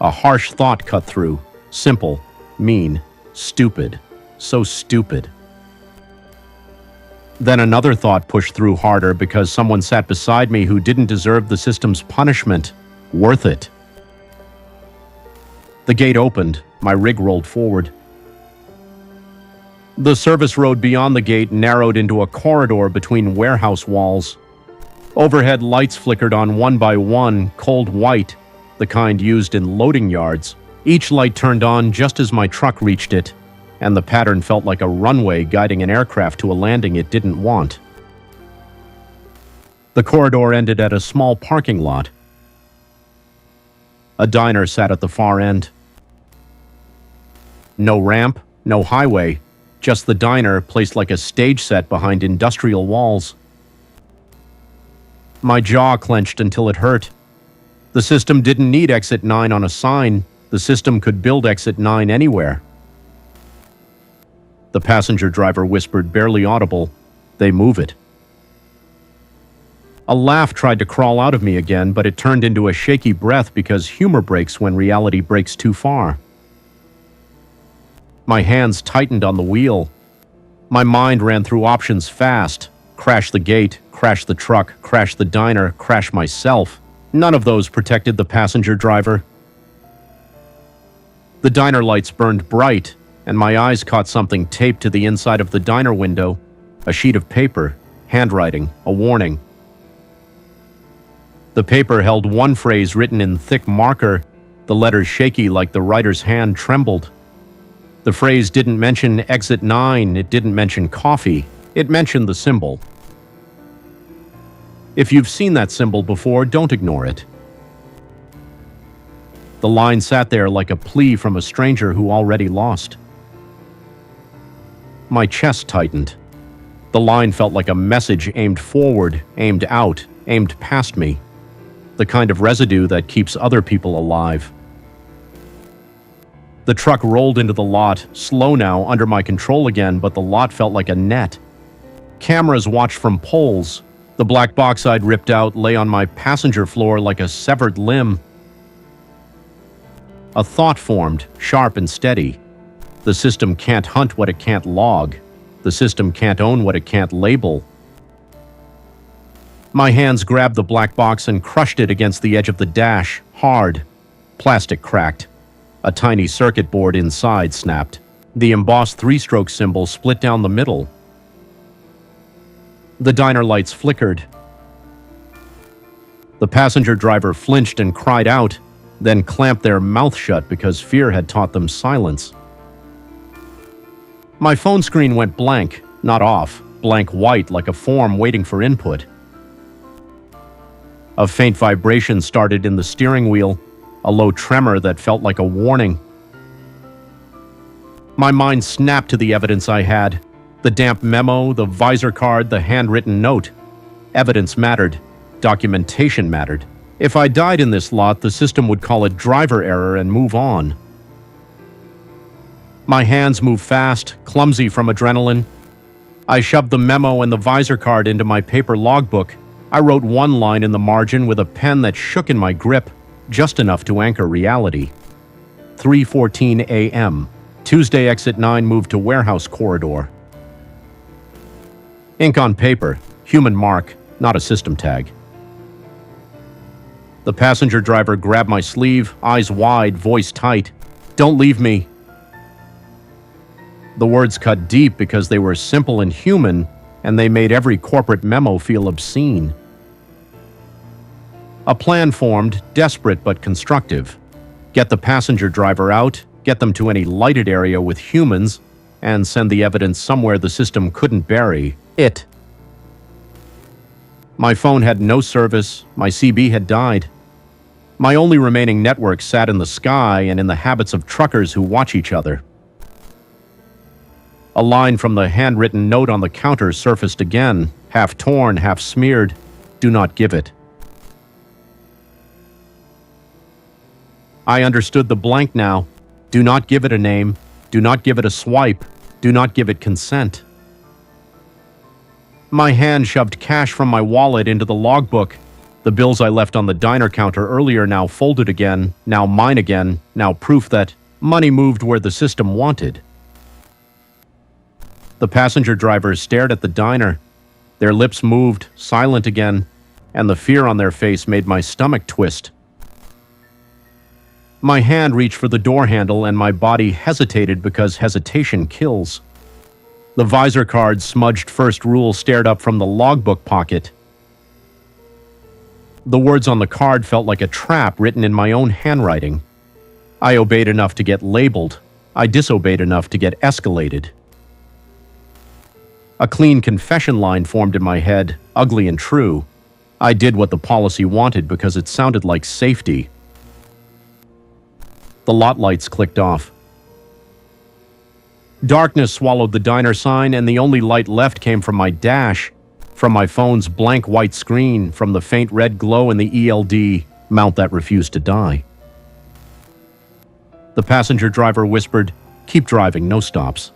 A harsh thought cut through. Simple, mean, stupid. So stupid. Then another thought pushed through harder because someone sat beside me who didn't deserve the system's punishment. Worth it. The gate opened. My rig rolled forward. The service road beyond the gate narrowed into a corridor between warehouse walls. Overhead lights flickered on one by one, cold white, the kind used in loading yards. Each light turned on just as my truck reached it, and the pattern felt like a runway guiding an aircraft to a landing it didn't want. The corridor ended at a small parking lot. A diner sat at the far end. No ramp, no highway, just the diner placed like a stage set behind industrial walls. My jaw clenched until it hurt. The system didn't need exit 9 on a sign. The system could build exit 9 anywhere. The passenger driver whispered, barely audible, "They move it." A laugh tried to crawl out of me again, but it turned into a shaky breath because humor breaks when reality breaks too far. My hands tightened on the wheel. My mind ran through options fast. Crash the gate, crash the truck, crash the diner, crash myself. None of those protected the passenger driver. The diner lights burned bright, and my eyes caught something taped to the inside of the diner window. A sheet of paper, handwriting, a warning. The paper held one phrase written in thick marker, the letters shaky like the writer's hand trembled. The phrase didn't mention exit 9, it didn't mention coffee, it mentioned the symbol. If you've seen that symbol before, don't ignore it. The line sat there like a plea from a stranger who already lost. My chest tightened. The line felt like a message aimed forward, aimed out, aimed past me. The kind of residue that keeps other people alive. The truck rolled into the lot, slow now, under my control again, but the lot felt like a net. Cameras watched from poles. The black box I'd ripped out lay on my passenger floor like a severed limb. A thought formed, sharp and steady. The system can't hunt what it can't log. The system can't own what it can't label. My hands grabbed the black box and crushed it against the edge of the dash, hard. Plastic cracked. A tiny circuit board inside snapped. The embossed three-stroke symbol split down the middle. The diner lights flickered. The passenger driver flinched and cried out, then clamped their mouth shut because fear had taught them silence. My phone screen went blank, not off, blank white like a form waiting for input. A faint vibration started in the steering wheel, a low tremor that felt like a warning. My mind snapped to the evidence I had. The damp memo, the visor card, the handwritten note. Evidence mattered. Documentation mattered. If I died in this lot, the system would call it driver error and move on. My hands moved fast, clumsy from adrenaline. I shoved the memo and the visor card into my paper logbook. I wrote one line in the margin with a pen that shook in my grip, just enough to anchor reality. 3:14 a.m. Tuesday exit 9 moved to warehouse corridor. Ink on paper, human mark, not a system tag. The passenger driver grabbed my sleeve, eyes wide, voice tight. "Don't leave me." The words cut deep because they were simple and human, and they made every corporate memo feel obscene. A plan formed, desperate but constructive. Get the passenger driver out, get them to any lighted area with humans, and send the evidence somewhere the system couldn't bury it. My phone had no service, my CB had died. My only remaining network sat in the sky and in the habits of truckers who watch each other. A line from the handwritten note on the counter surfaced again, half torn, half smeared. "Do not give it." I understood the blank now. Do not give it a name. Do not give it a swipe. Do not give it consent. My hand shoved cash from my wallet into the logbook. The bills I left on the diner counter earlier now folded again, now mine again, now proof that money moved where the system wanted. The passenger drivers stared at the diner. Their lips moved, silent again, and the fear on their face made my stomach twist. My hand reached for the door handle and my body hesitated because hesitation kills. The visor card smudged first rule stared up from the logbook pocket. The words on the card felt like a trap written in my own handwriting. I obeyed enough to get labeled. I disobeyed enough to get escalated. A clean confession line formed in my head, ugly and true. I did what the policy wanted because it sounded like safety. The lot lights clicked off. Darkness swallowed the diner sign, and the only light left came from my dash, from my phone's blank white screen, from the faint red glow in the ELD mount that refused to die. The passenger driver whispered, "Keep driving, no stops."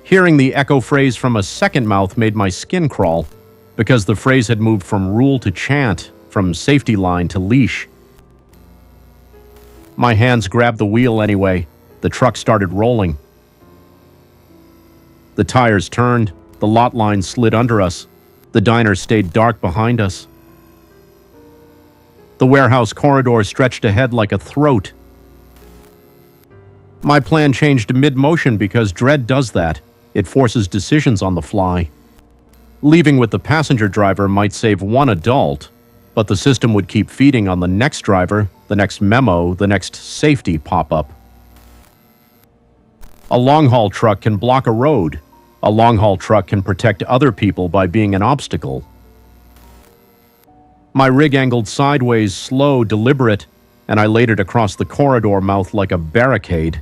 Hearing the echo phrase from a second mouth made my skin crawl, because the phrase had moved from rule to chant, from safety line to leash. My hands grabbed the wheel anyway. The truck started rolling. The tires turned, the lot line slid under us, the diner stayed dark behind us. The warehouse corridor stretched ahead like a throat. My plan changed mid-motion because dread does that. It forces decisions on the fly. Leaving with the passenger driver might save one adult, but the system would keep feeding on the next driver, the next memo, the next safety pop-up. A long-haul truck can block a road. A long-haul truck can protect other people by being an obstacle. My rig angled sideways, slow, deliberate, and I laid it across the corridor mouth like a barricade.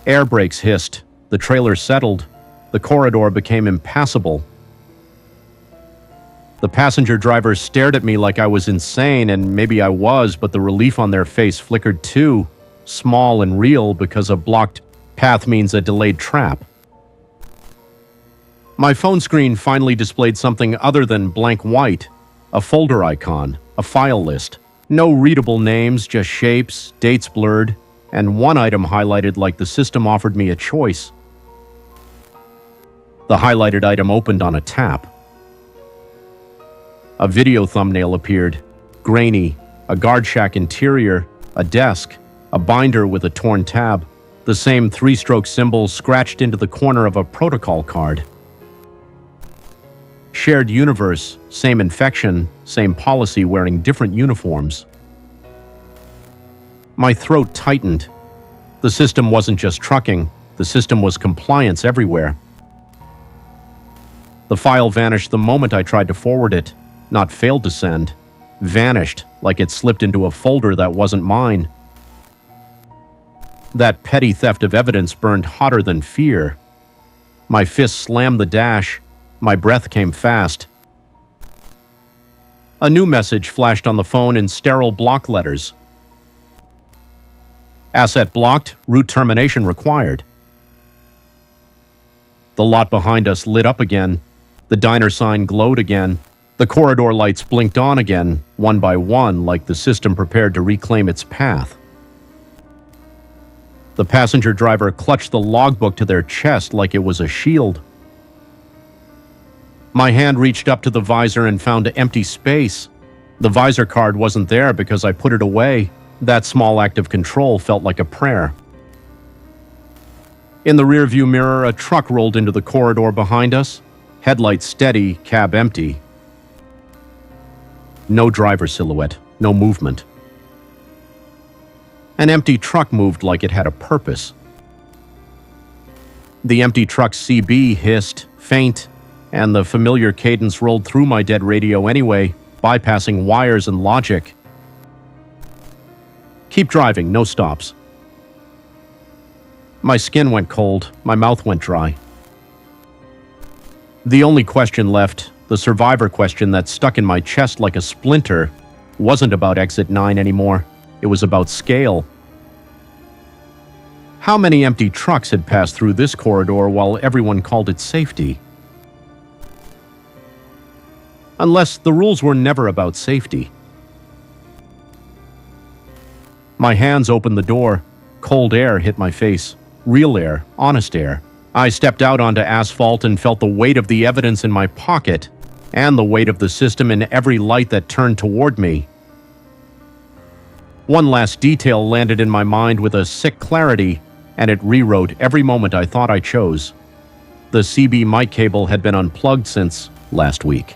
Air brakes hissed. The trailer settled. The corridor became impassable. The passenger driver stared at me like I was insane, and maybe I was, but the relief on their face flickered too, small and real, because a blocked path means a delayed trap. My phone screen finally displayed something other than blank white, a folder icon, a file list. No readable names, just shapes, dates blurred, and one item highlighted like the system offered me a choice. The highlighted item opened on a tap. A video thumbnail appeared, grainy, a guard shack interior, a desk, a binder with a torn tab, the same three-stroke symbol scratched into the corner of a protocol card. Shared universe, same infection, same policy wearing different uniforms. My throat tightened. The system wasn't just trucking, the system was compliance everywhere. The file vanished the moment I tried to forward it, not failed to send. Vanished, like it slipped into a folder that wasn't mine. That petty theft of evidence burned hotter than fear. My fist slammed the dash. My breath came fast. A new message flashed on the phone in sterile block letters. Asset blocked, route termination required. The lot behind us lit up again. The diner sign glowed again. The corridor lights blinked on again, one by one, like the system prepared to reclaim its path. The passenger driver clutched the logbook to their chest like it was a shield. My hand reached up to the visor and found empty space. The visor card wasn't there because I put it away. That small act of control felt like a prayer. In the rearview mirror, a truck rolled into the corridor behind us. Headlights steady, cab empty. No driver silhouette, no movement. An empty truck moved like it had a purpose. The empty truck's CB hissed, faint, and the familiar cadence rolled through my dead radio anyway, bypassing wires and logic. Keep driving, no stops. My skin went cold, my mouth went dry. The only question left, the survivor question that stuck in my chest like a splinter, wasn't about Exit 9 anymore. It was about scale. How many empty trucks had passed through this corridor while everyone called it safety? Unless the rules were never about safety. My hands opened the door. Cold air hit my face. Real air, honest air. I stepped out onto asphalt and felt the weight of the evidence in my pocket, and the weight of the system in every light that turned toward me. One last detail landed in my mind with a sick clarity, and it rewrote every moment I thought I chose. The CB mic cable had been unplugged since last week.